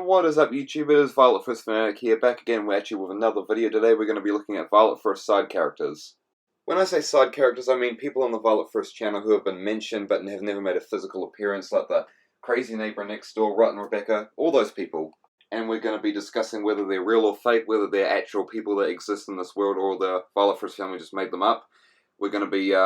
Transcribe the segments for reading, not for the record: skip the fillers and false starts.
And what is up, YouTube? It is Violette1st Fanatic here, back again with another video. Today we're going to be looking at Violette1st side characters. When I say side characters, I mean people on the Violette1st channel who have been mentioned but have never made a physical appearance, like the crazy neighbor next door, Rotten Rebecca, all those people. And we're going to be discussing whether they're real or fake, whether they're actual people that exist in this world or the Violette1st family just made them up. We're going to be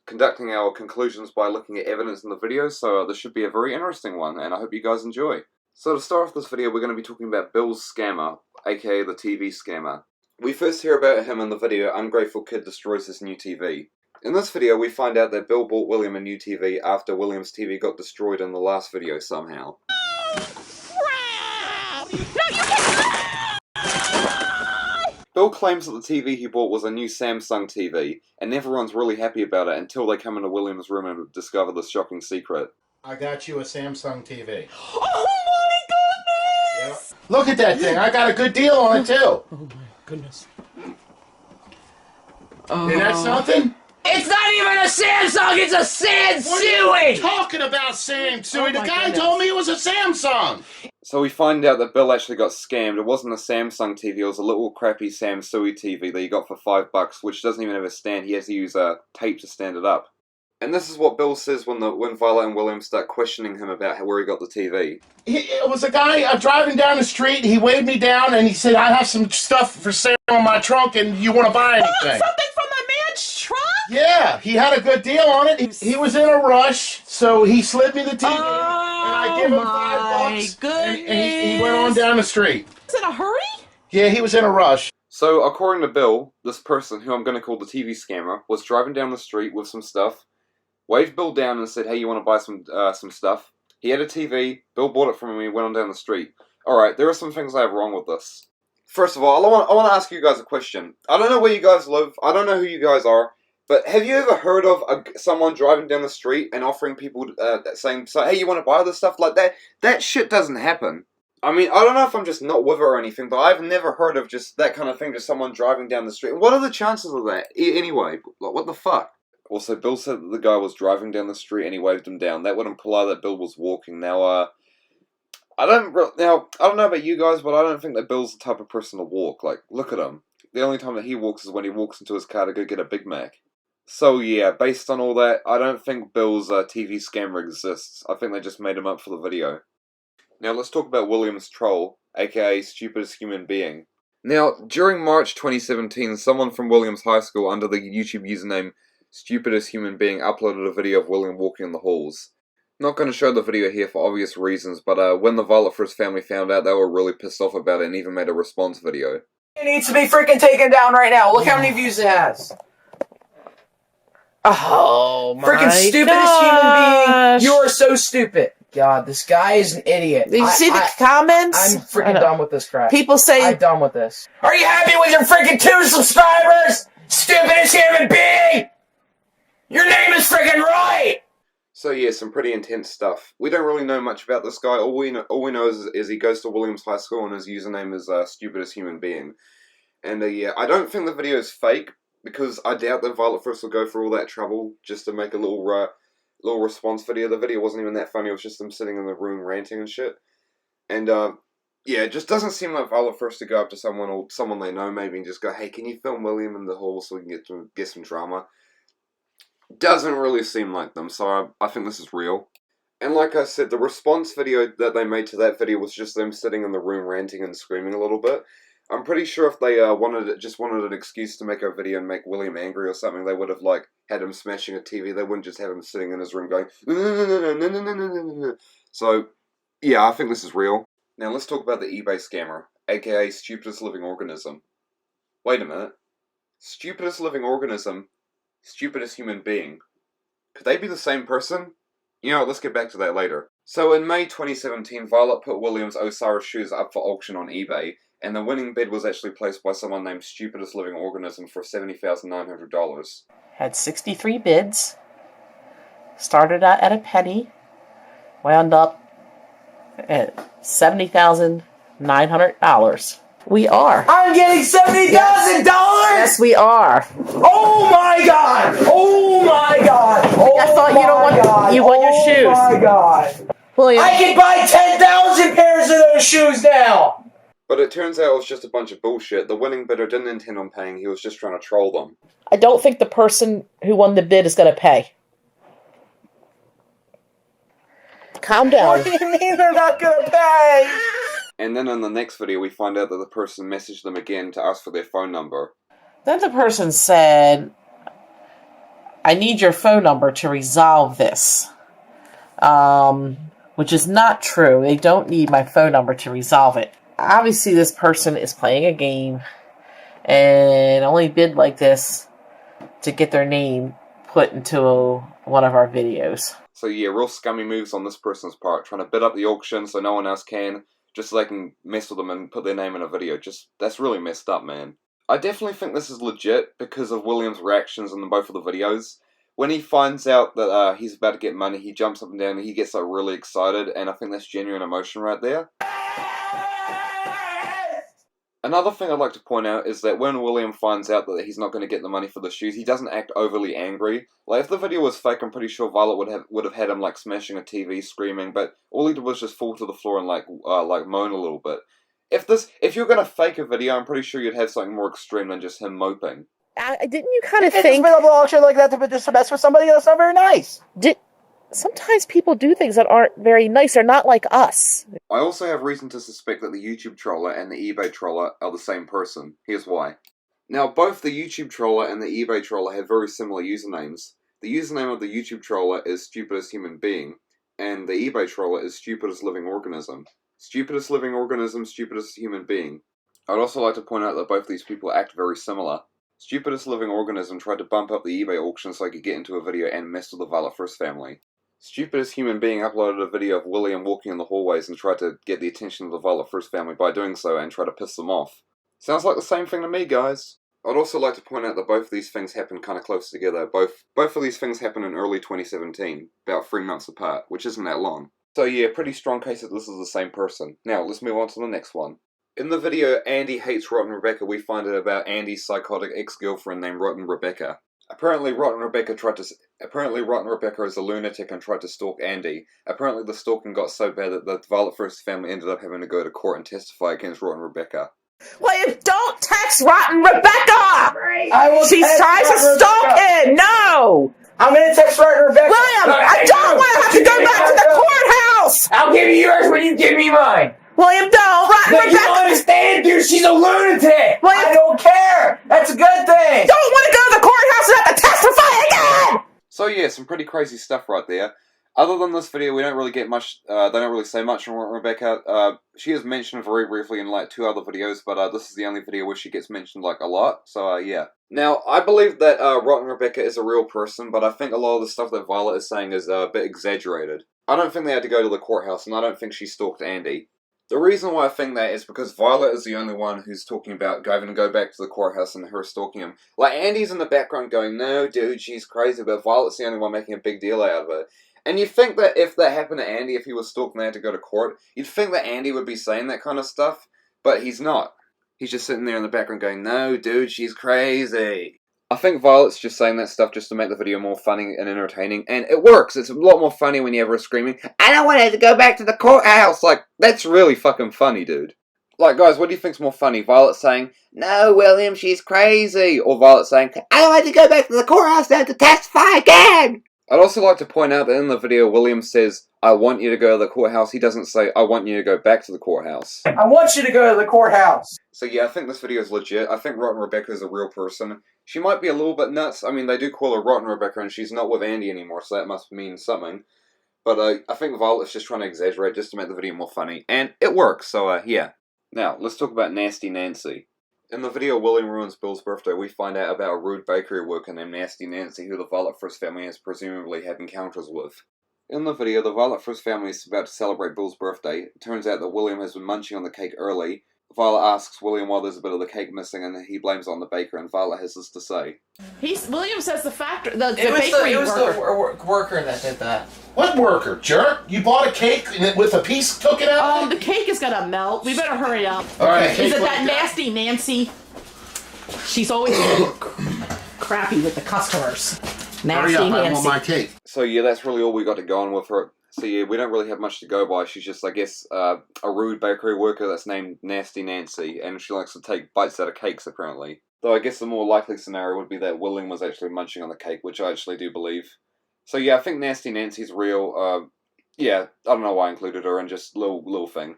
conducting our conclusions by looking at evidence in the video, so this should be a very interesting one, and I hope you guys enjoy. So to start off this video, we're going to be talking about Bill's scammer, aka the TV scammer. We first hear about him in the video, Ungrateful Kid Destroys His New TV. In this video, we find out that Bill bought William a new TV after William's TV got destroyed in the last video somehow. Bill claims that the TV he bought was a new Samsung TV, and everyone's really happy about it until they come into William's room and discover this shocking secret. I got you a Samsung TV. Oh my goodness! Yep. Look at that thing. I got a good deal on it too. Oh my goodness. Isn't that something? It's not even a Samsung, it's a Sansui! What are you talking about, Sansui? The guy told me it was a Samsung. So we find out that Bill actually got scammed. It wasn't a Samsung TV, it was a little crappy Sansui TV that he got for $5, which doesn't even have a stand. He has to use a tape to stand it up. And this is what Bill says when Violet and William start questioning him about where he got the TV. It was a guy driving down the street. He waved me down and he said, I have some stuff for sale in my trunk and you want to buy anything? Something from the man's trunk? Yeah, he had a good deal on it. He was in a rush, so he slid me the TV and I give him $5 and he went on down the street. Was in a hurry? Yeah, he was in a rush. So according to Bill, this person, who I'm going to call the TV scammer, was driving down the street with some stuff, waved Bill down and said, hey, you want to buy some stuff? He had a TV, Bill bought it from him and he went on down the street. Alright, there are some things I have wrong with this. First of all, I want to ask you guys a question. I don't know where you guys live, I don't know who you guys are, but have you ever heard of someone driving down the street and offering people, saying, hey, you want to buy this stuff like that? That shit doesn't happen. I mean, I don't know if I'm just not with her or anything, but I've never heard of just that kind of thing, just someone driving down the street. What are the chances of that? Anyway, like, what the fuck? Also, Bill said that the guy was driving down the street and he waved him down. That would imply that Bill was walking. Now, I don't know about you guys, but I don't think that Bill's the type of person to walk. Like, look at him. The only time that he walks is when he walks into his car to go get a Big Mac. So yeah, based on all that, I don't think Bill's TV scammer exists. I think they just made him up for the video. Now let's talk about William's troll, aka Stupidest Human Being. Now, during March 2017, someone from William's high school under the YouTube username Stupidest Human Being uploaded a video of William walking in the halls. Not going to show the video here for obvious reasons, but when the Violette1st family found out, they were really pissed off about it and even made a response video. It needs to be freaking taken down right now. Look how many views it has. Oh my freaking stupidest human being. You are so stupid. God, this guy is an idiot. Did you see the comments? I'm freaking done with this crap. People say... I'm done with this. Are you happy with your freaking 2 subscribers? Stupidest human being! Your name is freaking right! So yeah, some pretty intense stuff. We don't really know much about this guy. All we know is he goes to Williams High School and his username is Stupidest Human Being. And yeah, I don't think the video is fake, because I doubt that Violette1st will go through all that trouble just to make a little response video. The video wasn't even that funny, it was just them sitting in the room ranting and shit. And yeah, it just doesn't seem like Violette1st to go up to someone or someone they know maybe and just go, hey, can you film William in the hall so we can get some drama? Doesn't really seem like them, so I think this is real. And like I said, the response video that they made to that video was just them sitting in the room ranting and screaming a little bit. I'm pretty sure if they just wanted an excuse to make a video and make William angry or something, they would have like had him smashing a TV. They wouldn't just have him sitting in his room going, no. So yeah, I think this is real. Now let's talk about the eBay scammer, aka Stupidest Living Organism. Wait a minute. Stupidest Living Organism, Stupidest Human Being. Could they be the same person? You know what, let's get back to that later. So in May 2017, Violet put William's Osiris shoes up for auction on eBay, and the winning bid was actually placed by someone named Stupidest Living Organism for $70,900. Had 63 bids. Started out at a penny. Wound up at $70,900. We are. I'm getting $70,000! Yes, we are. Oh my god! Oh my god! Oh I thought you want your shoes. Oh my god! William. I can buy 10,000 pairs of those shoes now! But it turns out it was just a bunch of bullshit. The winning bidder didn't intend on paying, he was just trying to troll them. I don't think the person who won the bid is going to pay. Calm down. What do you mean they're not gonna pay? And then in the next video, we find out that the person messaged them again to ask for their phone number. Then the person said, I need your phone number to resolve this. Which is not true. They don't need my phone number to resolve it. Obviously, this person is playing a game and only bid like this to get their name put into one of our videos. So yeah, real scummy moves on this person's part, trying to bid up the auction so no one else can, just so they can mess with them and put their name in a video. That's really messed up, man. I definitely think this is legit because of William's reactions in both of the videos. When he finds out that he's about to get money, he jumps up and down and he gets like really excited, and I think that's genuine emotion right there. Another thing I'd like to point out is that when William finds out that he's not going to get the money for the shoes, he doesn't act overly angry. Like, if the video was fake, I'm pretty sure Violet would have had him like smashing a TV, screaming, but all he did was just fall to the floor and like moan a little bit. If you're going to fake a video, I'm pretty sure you'd have something more extreme than just him moping. Didn't you kind of It's think... been a little shit like that to just mess with somebody that's not very nice. Sometimes people do things that aren't very nice. They're not like us. I also have reason to suspect that the YouTube troller and the eBay troller are the same person. Here's why. Now, both the YouTube troller and the eBay troller have very similar usernames. The username of the YouTube troller is Stupidest Human Being, and the eBay troller is Stupidest Living Organism. Stupidest Living Organism, Stupidest Human Being. I'd also like to point out that both these people act very similar. Stupidest Living Organism tried to bump up the eBay auction so he could get into a video and mess with the Violette1st family. Stupidest Human Being uploaded a video of William walking in the hallways and tried to get the attention of the Violette1st family by doing so and try to piss them off. Sounds like the same thing to me, guys. I'd also like to point out that both of these things happened kind of close together. Both of these things happened in early 2017, about 3 months apart, which isn't that long. So yeah, pretty strong case that this is the same person. Now, let's move on to the next one. In the video, Andy Hates Rotten Rebecca, we find out about Andy's psychotic ex-girlfriend named Rotten Rebecca. Apparently, Rotten Rebecca is a lunatic and tried to stalk Andy. Apparently, the stalking got so bad that the Violette1st family ended up having to go to court and testify against Rotten Rebecca. William, don't text Rotten Rebecca! I will She text tries to Rotten stalk Rebecca. him! No! I'm gonna text Rotten Rebecca. William, No, I don't want to have to go back to the courthouse! I'll give you yours when you give me mine. William, don't! Rotten But you Rebecca! don't understand, dude. She's a lunatic. William, I don't care. That's a good thing. don't want to go to the courthouse and have to testify again! So yeah, some pretty crazy stuff right there. Other than this video, we don't really get much, they don't really say much on Rotten Rebecca. She is mentioned very briefly in like 2 other videos, but this is the only video where she gets mentioned like a lot, so yeah. Now, I believe that Rotten Rebecca is a real person, but I think a lot of the stuff that Violet is saying is a bit exaggerated. I don't think they had to go to the courthouse, and I don't think she stalked Andy. The reason why I think that is because Violet is the only one who's talking about having to go back to the courthouse and her stalking him. Like, Andy's in the background going, no, dude, she's crazy, but Violet's the only one making a big deal out of it. And you'd think that if that happened to Andy, if he was stalked and they had to go to court, you'd think that Andy would be saying that kind of stuff, but he's not. He's just sitting there in the background going, no, dude, she's crazy. I think Violet's just saying that stuff just to make the video more funny and entertaining, and it works. It's a lot more funny when you have her screaming, I don't want to go back to the courthouse. Like, that's really fucking funny, dude. Like, guys, what do you think's more funny? Violet saying, no, William, she's crazy, or Violet saying, I don't want to go back to the courthouse now to testify again. I'd also like to point out that in the video, William says, I want you to go to the courthouse. He doesn't say, I want you to go back to the courthouse. I want you to go to the courthouse. So yeah, I think this video is legit. I think Rotten Rebecca is a real person. She might be a little bit nuts. I mean, they do call her Rotten Rebecca, and she's not with Andy anymore, so that must mean something. But I think Violet's just trying to exaggerate just to make the video more funny. And it works, so yeah. Now, let's talk about Nasty Nancy. In the video William Ruins Bill's Birthday, we find out about a rude bakery worker named Nasty Nancy who the Violette1st family has presumably had encounters with. In the video, the Violette1st family is about to celebrate Bill's birthday. It turns out that William has been munching on the cake early. Violet asks William why there's a bit of the cake missing, and he blames it on the baker, and Violet has this to say. William says the bakery It was worker. the worker that did that. What worker, jerk? You bought a cake with a piece cooking out? The cake is gonna melt. We better hurry up. All right. Is it that nasty Nancy? She's always crappy with the customers. Hurry Nasty up, I Nancy. want my cake. So yeah, that's really all we got to go on with her. So yeah, we don't really have much to go by. She's just, I guess, a rude bakery worker that's named Nasty Nancy, and she likes to take bites out of cakes, apparently. Though I guess the more likely scenario would be that Willing was actually munching on the cake, which I actually do believe. So yeah, I think Nasty Nancy's real. Yeah, I don't know why I included her in, just little thing.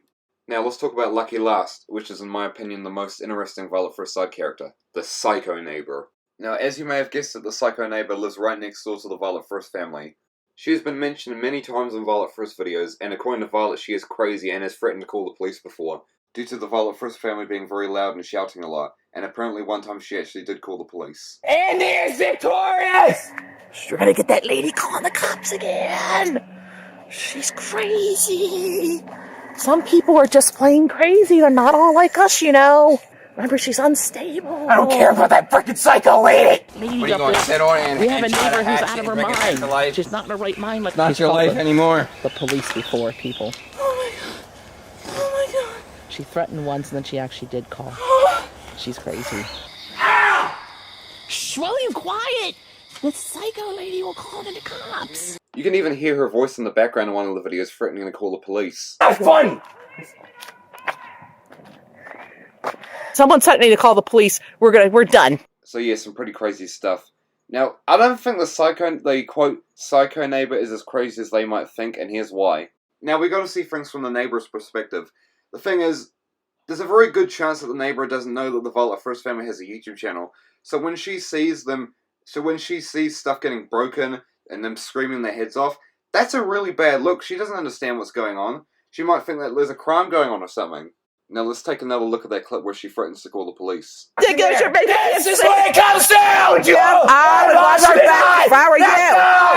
Now let's talk about Lucky Last, which is in my opinion the most interesting Violette1st side character, the Psycho Neighbor. Now, as you may have guessed, the Psycho Neighbor lives right next door to the Violette1st family. She has been mentioned many times in Violette1st videos, and according to Violet, she is crazy and has threatened to call the police before, due to the Violette1st family being very loud and shouting a lot, and apparently one time she actually did call the police. Andy is victorious! You're gonna get that lady calling the cops again! She's crazy! Some people are just plain crazy. They're not all like us, you know. Remember, she's unstable. I don't care about that freaking psycho lady! Lady What are you up going to there. sit on and We have a try to neighbor who's hatch out it of her and bring it back to mind. life? She's not in her right mind. Like Not she's your called life anymore. the police before, people. Oh my god. She threatened once and then she actually did call. She's crazy. Shh, William, quiet! The psycho lady will call in the cops. You can even hear her voice in the background in one of the videos threatening to call the police. That's funny! Someone threatening to call the police. We're done. So yeah, some pretty crazy stuff. Now, I don't think the quote, psycho neighbor is as crazy as they might think, and here's why. Now, we gotta see things from the neighbor's perspective. The thing is, there's a very good chance that the neighbor doesn't know that the Violette1st family has a YouTube channel. So when she sees stuff getting broken and them screaming their heads off, that's a really bad look. She doesn't understand what's going on. She might think that there's a crime going on or something. Now let's take another look at that clip where she threatens to call the police. This is what it comes down! I would watch her back if I were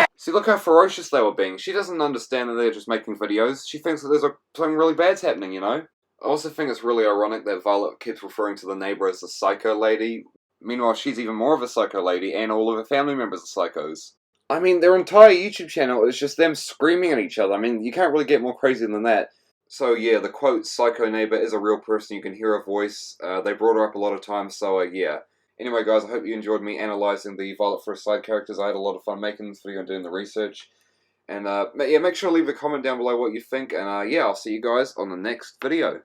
you. See, look how ferocious they were being. She doesn't understand that they're just making videos. She thinks that there's something really bad's happening, you know? I also think it's really ironic that Violet keeps referring to the neighbor as the psycho lady. Meanwhile, she's even more of a psycho lady, and all of her family members are psychos. I mean, their entire YouTube channel is just them screaming at each other. I mean, you can't really get more crazy than that. So yeah, the quote, psycho neighbor, is a real person. You can hear her voice. They brought her up a lot of times, so yeah. Anyway guys, I hope you enjoyed me analysing the Violette1st side characters. I had a lot of fun making this video and doing the research. And yeah, make sure to leave a comment down below what you think. And yeah, I'll see you guys on the next video.